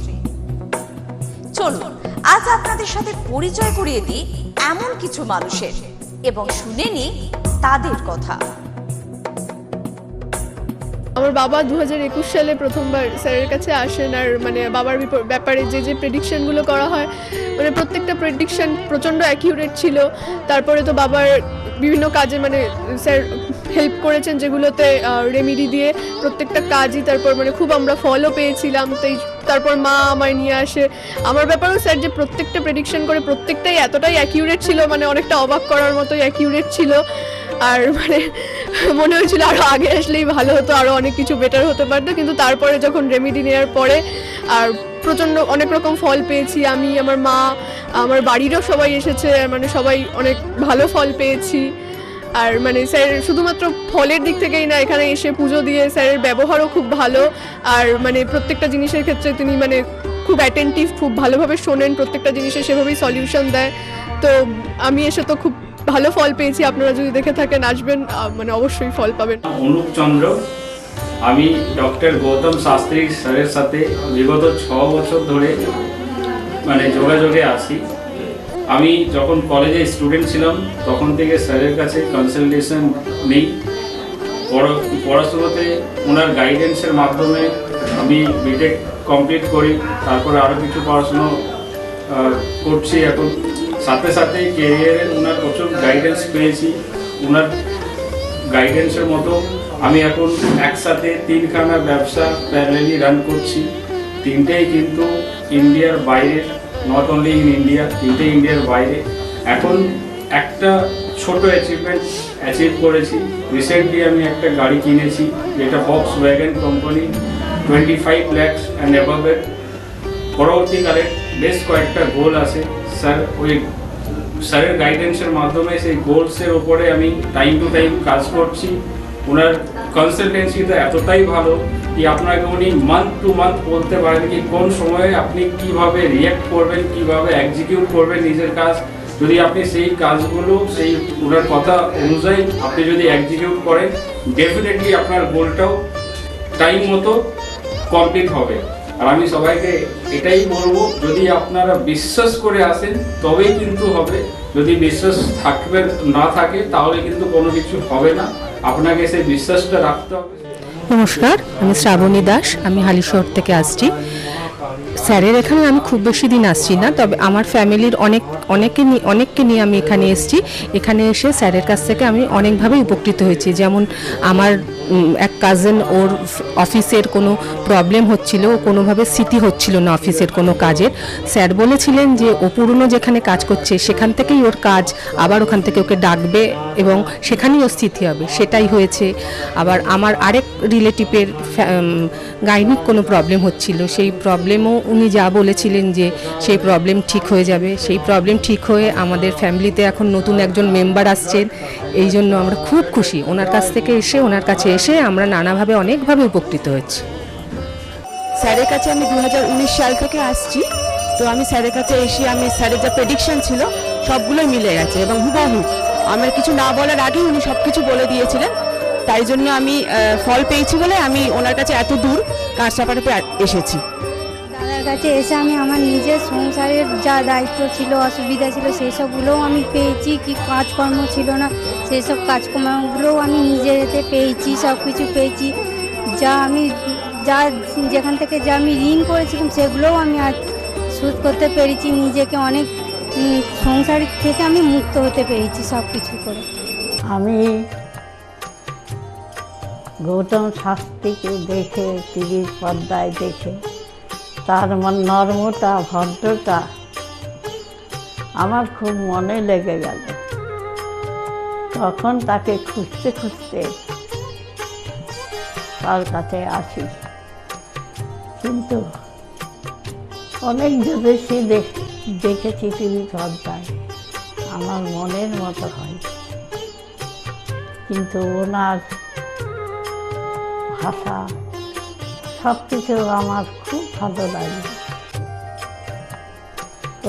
চলুন আজ আপনাদের সাথে পরিচয় করিয়ে দিই এমন কিছু মানুষের এবং শুনে নিই তাদের কথা। আমার বাবা 2021 সালে প্রথমবার স্যারের কাছে আসেন, আর মানে বাবার ব্যাপারে যে প্রেডিকশনগুলো করা হয়, মানে প্রত্যেকটা প্রেডিকশন প্রচণ্ড অ্যাকিউরেট ছিল। তারপরে তো বাবার বিভিন্ন কাজে মানে স্যার হেল্প করেছেন, যেগুলোতে রেমিডি দিয়ে প্রত্যেকটা কাজই তারপর মানে খুব আমরা ফলও পেয়েছিলাম। তারপর মা আমায় নিয়ে আসে। আমার ব্যাপারেও স্যার যে প্রত্যেকটা প্রেডিকশন করে প্রত্যেকটাই এতটাই অ্যাকিউরেট ছিল, মানে অনেকটা অবাক করার মতোই অ্যাকিউরেট ছিল। আর মানে মনে হয়েছিল আরও আগে আসলেই ভালো হতো, আরও অনেক কিছু বেটার হতে পারতো। কিন্তু তারপরে যখন রেমিডি নেওয়ার পরে আর প্রচণ্ড অনেক রকম ফল পেয়েছি আমি, আমার মা, আমার বাড়িরও সবাই এসেছে, মানে সবাই অনেক ভালো ফল পেয়েছি। আর মানে স্যার শুধুমাত্র ফলের দিক থেকেই না, এখানে এসে পুজো দিয়ে স্যারের ব্যবহারও খুব ভালো। আর মানে প্রত্যেকটা জিনিসের ক্ষেত্রে তিনি মানে খুব অ্যাটেন্টিভ, খুব ভালোভাবে শোনেন, প্রত্যেকটা জিনিসে সেভাবেই সলিউশন দেয়। তো আমি এসে তো খুব ভালো ফল পেয়েছি। আপনারা যদি দেখে থাকেন, আসবেন, মানে অবশ্যই ফল পাবেন। অনুপ চন্দ্র, আমি ডক্টর গৌতম শাস্ত্রী স্যারের সাথে বিগত 6 বছর ধরে মানে যোগাযোগে আছি। আমি যখন কলেজে স্টুডেন্ট ছিলাম তখন থেকে স্যারের কাছে কনসালটেশন নেই। পড়াশোনাতে ওনার গাইডেন্সের মাধ্যমে আমি বিটেক কমপ্লিট করি, তারপরে আরও কিছু পড়াশুনো করছি এখন। সাথে সাথে কেরিয়ারে ওনার প্রচুর গাইডেন্স পেয়েছি। ওনার গাইডেন্সের মতো আমি এখন একসাথে 3খানা ব্যবসা প্যারালালি রান করছি। 3টেই কিন্তু ইন্ডিয়ার বাইরে, নট অনলি ইন ইন্ডিয়া, 3টেই ইন্ডিয়ার বাইরে। এখন একটা ছোট অ্যাচিভ করেছি। রিসেন্টলি আমি একটা গাড়ি কিনেছি, যেটা Volkswagen কোম্পানি, 25 lakhs অ্যান্ড অ্যাবাভের। পরবর্তীকালে বেশ কয়েকটা গোল আছে। স্যারের গাইডেন্সের মাধ্যমে সেই গোলসের ওপরে আমি টাইম টু টাইম কাজ করছি। ওনার কনসালটেন্সিটা এতটাই ভালো কি আপনাকে উনি মান্থ টু মান্থ বলতে পারেন কি কোন সময়ে আপনি কিভাবে রিঅ্যাক্ট করবেন, কিভাবে এক্সিকিউট করবেন নিজের কাজ। যদি আপনি সেই কাজগুলো সেই ওনার কথা অনুযায়ী আপনি যদি এক্সিকিউট করেন, ডেফিনেটলি আপনার গোলটাও টাইম মতো কমপ্লিট হবে। আর আমি সবাইকে এটাই বলবো, যদি আপনারা বিশ্বাস করে আসেন তবেই কিন্তু হবে। যদি বিশ্বাস না থাকে তাহলে কিন্তু কোনো কিছু হবে না। আপনাকে সেই বিশ্বাসটা রাখতে হবে। নমস্কার, আমি শ্রাবণী দাস, আমি হালিশহর থেকে আসছি। স্যারের এখানে আমি খুব বেশি দিন আসছি না, তবে আমার ফ্যামিলির অনেককে নিয়ে আমি এখানে এসেছি। এখানে এসে স্যারের কাছ থেকে আমি অনেকভাবে উপকৃত হয়েছি। যেমন আমার এক কাজিন, ওর অফিসের কোনো প্রবলেম হচ্ছিল, ও কোনোভাবে সিটি হচ্ছিল না অফিসের কোনো কাজের। স্যার বলেছিলেন যে ও পুরনো যেখানে কাজ করছে সেখান থেকেই ওর কাজ, আবার ওখান থেকে ওকে ডাকবে এবং সেখানেই ওর স্থিতি হবে। সেটাই হয়েছে। আবার আমার আরেক রিলেটিভের গাইনিক কোনো প্রবলেম হচ্ছিল, সেই প্রবলেমও উনি যা বলেছিলেন যে সেই প্রবলেম ঠিক হয়ে যাবে, সেই প্রবলেম ঠিক হয়ে আমাদের ফ্যামিলিতে এখন নতুন একজন মেম্বার আসছেন। এই জন্য আমরা খুব খুশি। ওনার কাছ থেকে ওনার কাছে এসে আমরা নানাভাবে অনেকভাবে উপকৃত হচ্ছি। স্যারের কাছে আমি 2019 সাল থেকে আসছি। তো আমি স্যারের কাছে এসে আমি স্যারের যা প্রেডিকশন ছিল সবগুলোই মিলে গেছে এবং হুবহু আমার কিছু না বলার আগেই উনি সব কিছু বলে দিয়েছিলেন। তাই জন্য আমি ফল পেয়েছি বলে আমি ওনার কাছে এত দূর কাজ চাপাতে এসেছি। দাদার কাছে এসে আমি আমার নিজের সংসারের যা দায়িত্ব ছিল, অসুবিধা ছিল, সেই সবগুলোও আমি পেয়েছি। কি কাজকর্ম ছিল না, সেই সব কাজকর্মগুলোও আমি নিজের হাতে পেয়েছি, সব কিছু পেয়েছি। যেখান থেকে যা আমি ঋণ করেছিলাম সেগুলোও আমি আজ শোধ করতে পেরেছি। নিজেকে অনেক সংসার থেকে আমি মুক্ত হতে পেরেছি সব কিছু করে। আমি গৌতম শাস্ত্রীকে দেখে, টিভির পর্দায় দেখে তার নর্মতা, ভদ্রতা আমার খুব মনে লেগে গেল। তখন তাকে খুঁজতে খুঁজতে তার কাছে আসি, কিন্তু অনেক জ্যোতিষী দেখেছি টিভি পর্দায়, আমার মনের মতো হয়, কিন্তু ওনার ভাষা সব কিছু আমার খুব ভালো লাগে।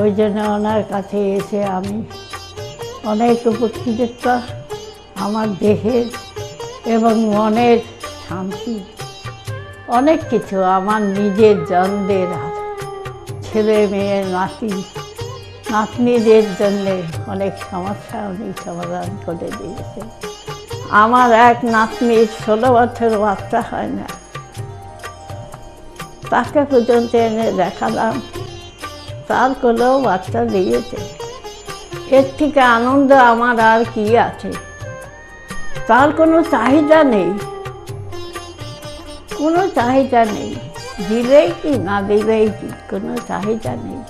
ওই জন্য ওনার কাছে এসে আমি অনেক উপকৃত, আমার দেহের এবং মনের শান্তি, অনেক কিছু আমার নিজের জনদের, ছেলে মেয়ে নাতনিদের জন্যে অনেক সমস্যা উনি সমাধান করে দিয়েছে। আমার এক নাতনির 16 বছর বাচ্চা হয় না, তাকে পর্যন্ত এনে দেখালাম, তার কোলেও বাচ্চা দিয়েছে। এর থেকে আনন্দ আমার আর কি আছে? তার কোনো চাহিদা নেই, কোনো চাহিদা নেই, দিলেই কি না দিলেই কি, কোনো চাহিদা নেই।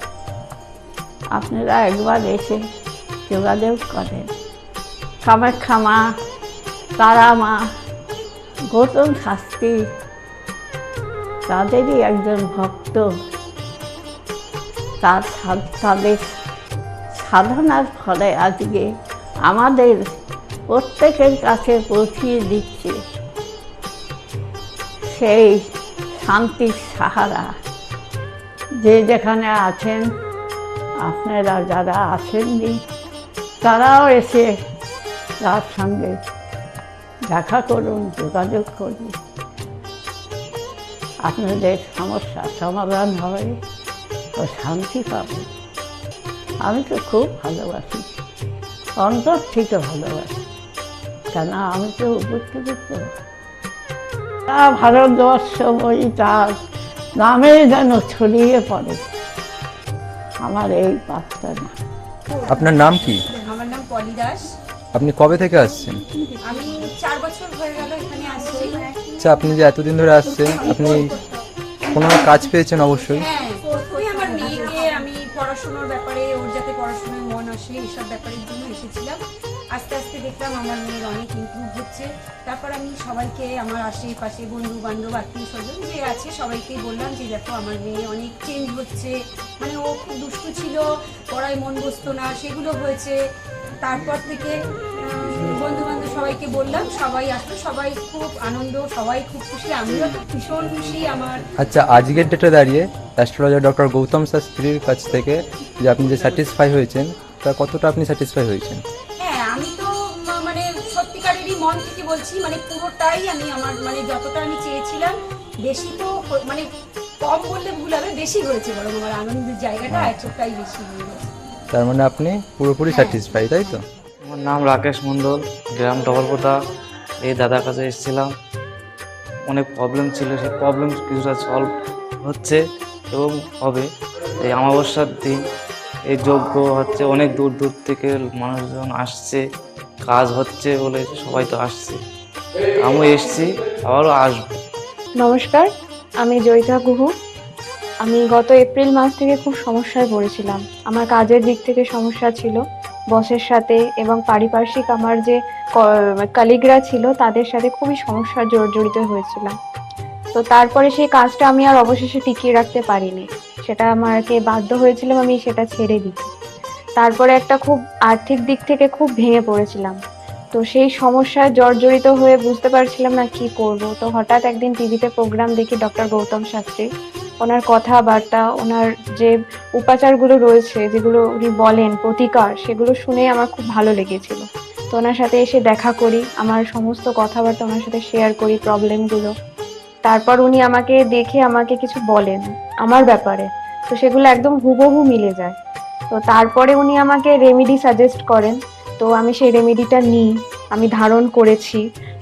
আপনারা একবার এসে যোগাযোগ করেন। কামাখ্যা মা, তারা মা, গৌতম শাস্ত্রী তাদেরই একজন ভক্ত, তাদের সাধনার ফলে আজকে আমাদের প্রত্যেকের কাছে পৌঁছিয়ে দিচ্ছে সেই শান্তির সাহারা। যে যেখানে আছেন, আপনারা যারা আসেননি তারাও এসে তার সঙ্গে দেখা করুন, যোগাযোগ করুন, আপনাদের সমস্যার সমাধান হবে ও শান্তি পাবেন। আমি তো খুব ভালোবাসি, অন্তর থেকে ভালোবাসি, কেন আমি তো উপকৃত। ভারতবর্ষ বই তার নামে যেন ছড়িয়ে পড়ে আমার এই প্রার্থনা। আপনার নাম কি? আমার নাম পলি দাস। আপনি কবে থেকে আসছেন? আমি 4 বছর হয়ে গেল এখানে আসছি। আচ্ছা, আপনি যে এতদিন ধরে আসছেন, আপনি কোনো কাজ পেয়েছেন? অবশ্যই। হ্যাঁ, প্রথমে আমার মেয়েকে আমি পড়াশোনার ব্যাপারে, ওর যাতে পড়াশোনায় মন আসে এইসব ব্যাপারের জন্য এসেছিলাম। আস্তে আস্তে দেখলাম আমার মেয়ের অনেক ইমপ্রুভ হচ্ছে। তারপর আমি সবাইকে, আমার আশেপাশে বন্ধু বান্ধব, আত্মীয় স্বজন যে আছে সবাইকেই বললাম যে দেখো আমার মেয়ে অনেক চেঞ্জ হচ্ছে, মানে ও খুব দুষ্টু ছিল, পড়ায় মন বসতো না, সেগুলো হয়েছে। তারপর থেকে বন্ধু বান্ধব সবাইকে বললাম, সবাই আসলো, সবাই খুব আনন্দ, সবাই খুব খুশি, আমিও তো ভীষণ খুশি। আমার আচ্ছা, আজকের ডেটে দাঁড়িয়ে অ্যাস্ট্রোলজার ডক্টর গৌতম শাস্ত্রীর কাছ থেকে যে আপনি যে স্যাটিসফাই হয়েছেন, তা কতটা আপনি স্যাটিসফাই হয়েছেন? হ্যাঁ, আমি তো মানে সত্যিকারেরই মন থেকে বলছি, মানে পুরোটাই আমি আমার মানে যতটা আমি চেয়েছিলাম, বেশি তো মানে কম বললে ভুল হবে, বেশি হয়েছে, বরং আমার আনন্দের জায়গাটা এতটাই বেশি হয়ে গেছে। তার মানে আপনি পুরোপুরি স্যাটিসফাই, তাই তো? আমার নাম রাকেশ মণ্ডল, গ্রাম ডবলপোতা। এই দাদার কাছে এসেছিলাম, অনেক প্রবলেম ছিল, সেই প্রবলেম কিছুটা সলভ হচ্ছে এবং হবে। এই অমাবস্যার দিন এই যজ্ঞ হচ্ছে, অনেক দূর দূর থেকে মানুষজন আসছে, কাজ হচ্ছে বলে সবাই তো আসছে, আমিও এসছি, আবারও আসবো। নমস্কার, আমি জয়িতা গুহ। আমি গত এপ্রিল মাস থেকে খুব সমস্যায় পড়েছিলাম। আমার কাজের দিক থেকে সমস্যা ছিল, বসের সাথে এবং পারিপার্শ্বিক আমার যে কলিগরা ছিল তাদের সাথে খুবই সমস্যা জড়িত হয়েছিলাম। তো তারপরে সেই কাজটা আমি আর অবশেষে টিকিয়ে রাখতে পারিনি, সেটা আমাকে বাধ্য হয়েছিলাম আমি সেটা ছেড়ে দিতে। তারপরে একটা খুব আর্থিক দিক থেকে খুব ভেঙে পড়েছিলাম। তো সেই সমস্যায় জর্জরিত হয়ে বুঝতে পারছিলাম না কি করব। তো হঠাৎ একদিন টিভিতে প্রোগ্রাম দেখি ডক্টর গৌতম শাস্ত্রী, ওনার কথাবার্তা, ওনার যে উপাচারগুলো রয়েছে, যেগুলো উনি বলেন প্রতিকার, সেগুলো শুনে আমার খুব ভালো লেগেছিল। তো ওনার সাথে এসে দেখা করি, আমার সমস্ত কথাবার্তা ওনার সাথে শেয়ার করি, প্রবলেমগুলো। তারপর উনি আমাকে দেখে আমাকে কিছু বলেন আমার ব্যাপারে, তো সেগুলো একদম হুবহু মিলে যায়। তো তারপরে উনি আমাকে রেমেডি সাজেস্ট করেন, তো আমি সেই রেমেডিটা নিই, আমি ধারণ করেছি।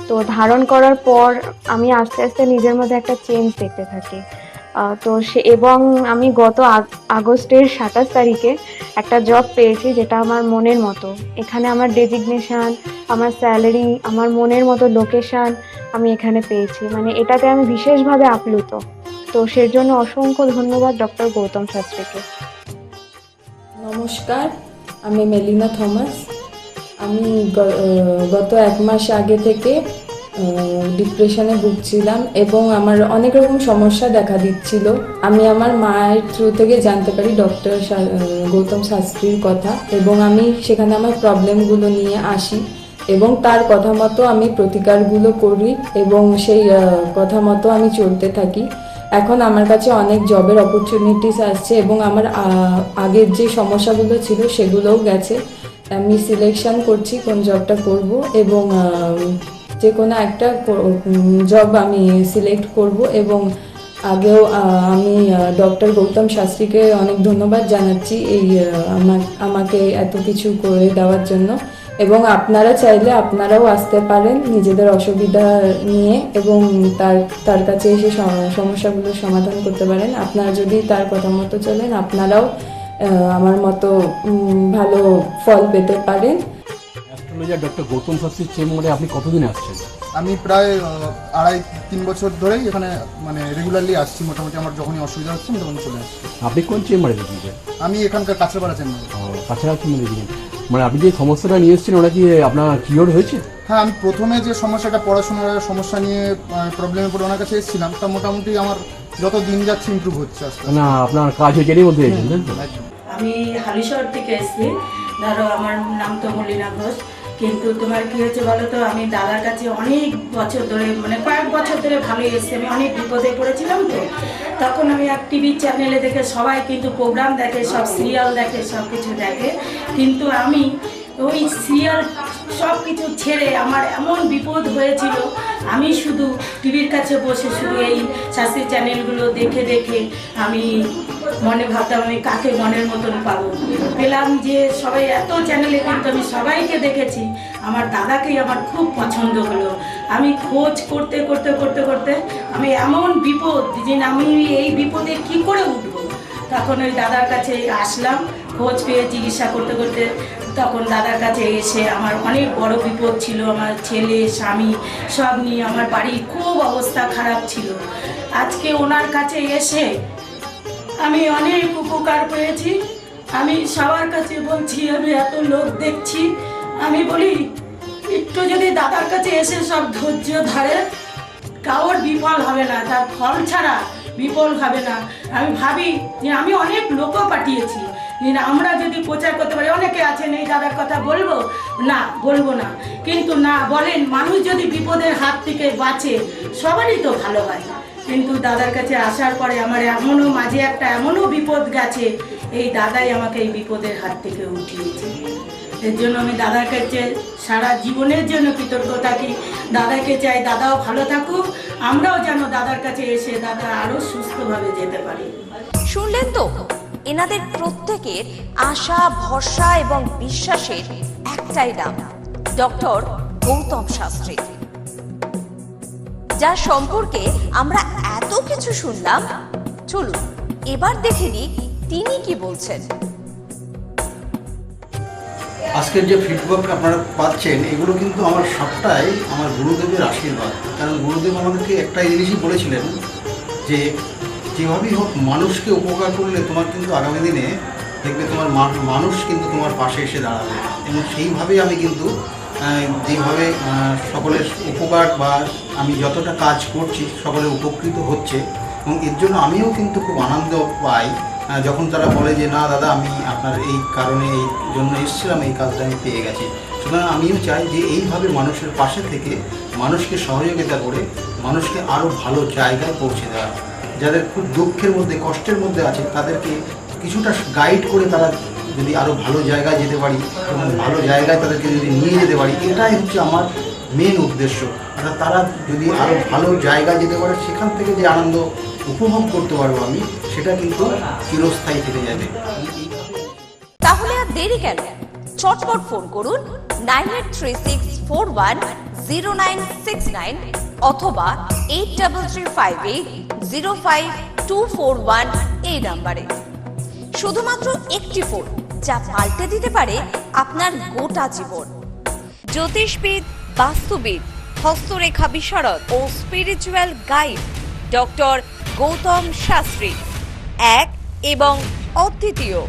তো ধারণ করার পর আমি আস্তে আস্তে নিজের মধ্যে একটা চেঞ্জ দেখতে থাকি। তো এবং আমি গত আগস্টের 27 তারিখে একটা জব পেয়েছি, যেটা আমার মনের মতো। এখানে আমার ডেজিগনেশন, আমার স্যালারি, আমার মনের মতো লোকেশন আমি এখানে পেয়েছি, মানে এটাতে আমি বিশেষভাবে আপ্লুত। তো সের জন্য অসংখ্য ধন্যবাদ ডক্টর গৌতম শাস্ত্রীকে। নমস্কার, আমি মেলিনা থমাস। আমি গত 1 মাস আগে থেকে ডিপ্রেশনে ভুগছিলাম এবং আমার অনেক রকম সমস্যা দেখা দিচ্ছিল। আমি আমার মায়ের থ্রু থেকে জানতে পারি ডক্টর গৌতম শাস্ত্রীর কথা এবং আমি সেখানে আমার প্রবলেমগুলো নিয়ে আসি এবং তার কথা মতো আমি প্রতিকারগুলো করি এবং সেই কথা মতো আমি চলতে থাকি। এখন আমার কাছে অনেক জবের অপরচুনিটিস আসছে এবং আমার আগের যে সমস্যাগুলো ছিল সেগুলোও গেছে। আমি সিলেকশন করছি কোন জবটা করব এবং যে কোনো একটা জব আমি সিলেক্ট করব এবং আগেও আমি ডক্টর গৌতম শাস্ত্রীকে অনেক ধন্যবাদ জানাচ্ছি এই আমাকে এত কিছু করে দেওয়ার জন্য। এবং আপনারা চাইলে আপনারাও আসতে পারেন নিজেদের অসুবিধা নিয়ে এবং তার কাছে এসে সমস্যাগুলোর সমাধান করতে পারেন। আপনারা যদি তার কথা মতো চলেন আপনারাও আমার মতো ভালো ফল পেতে পারেন। অ্যাস্ট্রোলজার ডক্টর গৌতম শাস্ত্রীর চেম্বারে আপনি কতদিন আসছেন? আমি প্রায় 2.5-3 বছর ধরেই এখানে মানে রেগুলারলি আসছি। মোটামুটি আমার যখনই অসুবিধা হচ্ছে আমি তখন চলে আসছি। আপনি কোন চেম্বারে দেখিয়েছেন? আমি এখানকার কাছড়াপাড়া চেম্বারে। কাছড়াপাড়া চেম্বারে দেখিয়েছেন, মানে আপনি যে সমস্যাটা নিয়ে এসেছেন ওটা কি আপনার কিওর হয়েছে? হ্যাঁ, আমি প্রথমে যে সমস্যাটা পড়াশোনার সমস্যা নিয়ে প্রবলেমে পড়ে ওনার কাছে এসেছিলাম, তা মোটামুটি আমার যত দিন যাচ্ছে ইমপ্রুভ হচ্ছে আস্তে আস্তে। না আপনার কাজ হয়েছে এরই মধ্যে এসেছেন? আমি হালিশহর থেকে এসেছি। ধরো আমার নাম তো মলিনা ঘোষ, কিন্তু তোমার কি হয়েছে বলো তো, আমি দাদার কাছে অনেক বছর ধরে মানে কয়েক বছর ধরে ভালোই এসেছি। আমি অনেক বিপদে পড়েছিলাম তো, তখন আমি এক টিভি চ্যানেলে দেখে সবাই কিন্তু প্রোগ্রাম দেখে, সব সিরিয়াল দেখে, সব কিছু দেখে, কিন্তু আমি ওই সিরিয়াল সব কিছু ছেড়ে আমার এমন বিপদ হয়েছিল, আমি শুধু টিভির কাছে বসে শুধু এই শাস্ত্রীয় চ্যানেলগুলো দেখে দেখে আমি মনে ভাবতাম আমি কাকে মনের মতন পাবো। পেলাম যে সবাই এত চ্যানেলে, কিন্তু আমি সবাইকে দেখেছি, আমার দাদাকেই আমার খুব পছন্দ হলো। আমি খোঁজ করতে করতে করতে করতে আমি এমন বিপদ যে আমি এই বিপদে কি করে উঠবো, তখন ওই দাদার কাছে আসলাম। খোঁজ পেয়ে চিকিৎসা করতে করতে তখন দাদার কাছে এসে আমার অনেক বড় বিপদ ছিল, আমার ছেলে স্বামী সব নিয়ে আমার বাড়ির খুব অবস্থা খারাপ ছিল। আজকে ওনার কাছে এসে আমি অনেক উপকার পেয়েছি। আমি সবার কাছে বলছি, আমি এত লোক দেখছি, আমি বলি একটু যদি দাদার কাছে এসে সব ধৈর্য ধরে, কারোর বিফল হবে না, তার ফল ছাড়া বিফল হবে না। আমি ভাবি যে আমি অনেক লোকও পাঠিয়েছি, আমরা যদি প্রচার করতে পারি, অনেকে আছেন এই দাদার কথা বলবো না, বলবো না, কিন্তু না বলেন, মানুষ যদি বিপদের হাত থেকে বাঁচে সবারই তো ভালো হয়। কিন্তু দাদার কাছে আসার পরে আমার এমনও মাঝে একটা এমনও বিপদ গেছে, এই দাদাই আমাকে এই বিপদের হাত থেকে উঠিয়েছে। এর জন্য আমি দাদার কাছে সারা জীবনের জন্য কৃতজ্ঞ থাকি। দাদাকে চাই দাদাও ভালো থাকুক, আমরাও যেন দাদার কাছে এসে দাদা আরও সুস্থভাবে যেতে পারি। শুনলেন তো, এনাদের প্রত্যেকের আশা, ভরসা এবং বিশ্বাসের একটাই নাম, ডক্টর গৌতম শাস্ত্রী, যার সম্পর্কে আমরা এত কিছু শুনলাম। চলুন এবার দেখে নিই তিনি কি বলছেন। আজকের যে ফিডব্যাক আপনারা পাচ্ছেন, এগুলো কিন্তু আমার সবটাই আমার গুরুদেবের আশীর্বাদ। কারণ গুরুদেব আমাদেরকে একটাই জিনিসই বলেছিলেন যে যেভাবেই হোক মানুষকে উপকার করলে তোমার কিন্তু আগামী দিনে দেখবে তোমার মানুষ কিন্তু তোমার পাশে এসে দাঁড়াবে। এবং সেইভাবেই আমি কিন্তু যেভাবে সকলের উপকার বা আমি যতটা কাজ করছি সকলে উপকৃত হচ্ছে, এবং এর জন্য আমিও কিন্তু খুব আনন্দ পাই যখন তারা বলে যে না দাদা, আমি আপনার এই কারণে এই জন্য এসেছিলাম, এই কাজটা আমি পেয়ে গেছি। সুতরাং আমিও চাই যে এইভাবে মানুষের পাশে থেকে মানুষকে সহযোগিতা করে মানুষকে আরও ভালো জায়গায় পৌঁছে দেওয়া। যাদের খুব দুঃখের মধ্যে, কষ্টের মধ্যে আছে, তাদেরকে কিছুটা গাইড করে তারা যদি আরও ভালো জায়গায় যেতে পারি এবং ভালো জায়গায় তাদেরকে যদি নিয়ে যেতে পারি, এটাই হচ্ছে আমার মেন উদ্দেশ্য। অর্থাৎ তারা যদি আরও ভালো জায়গায় যেতে পারে, সেখান থেকে যে আনন্দ উপভোগ করতে পারবো আমি, সেটা কিন্তু চিরস্থায়ী থেকে যাবে। তাহলে আর দেরি কেন, চটপট ফোন করুন 9836410969 অথবা 8335805241 এই নাম্বারে। শুধুমাত্র একটি ফোন, যা পাল্টে দিতে পারে আপনার গোটা জীবন। জ্যোতিষবিদ, বাস্তুবিদ, হস্তরেখা বিশারদ ও spiritual guide doctor Gautam Shastri, এক এবং অদ্বিতীয়।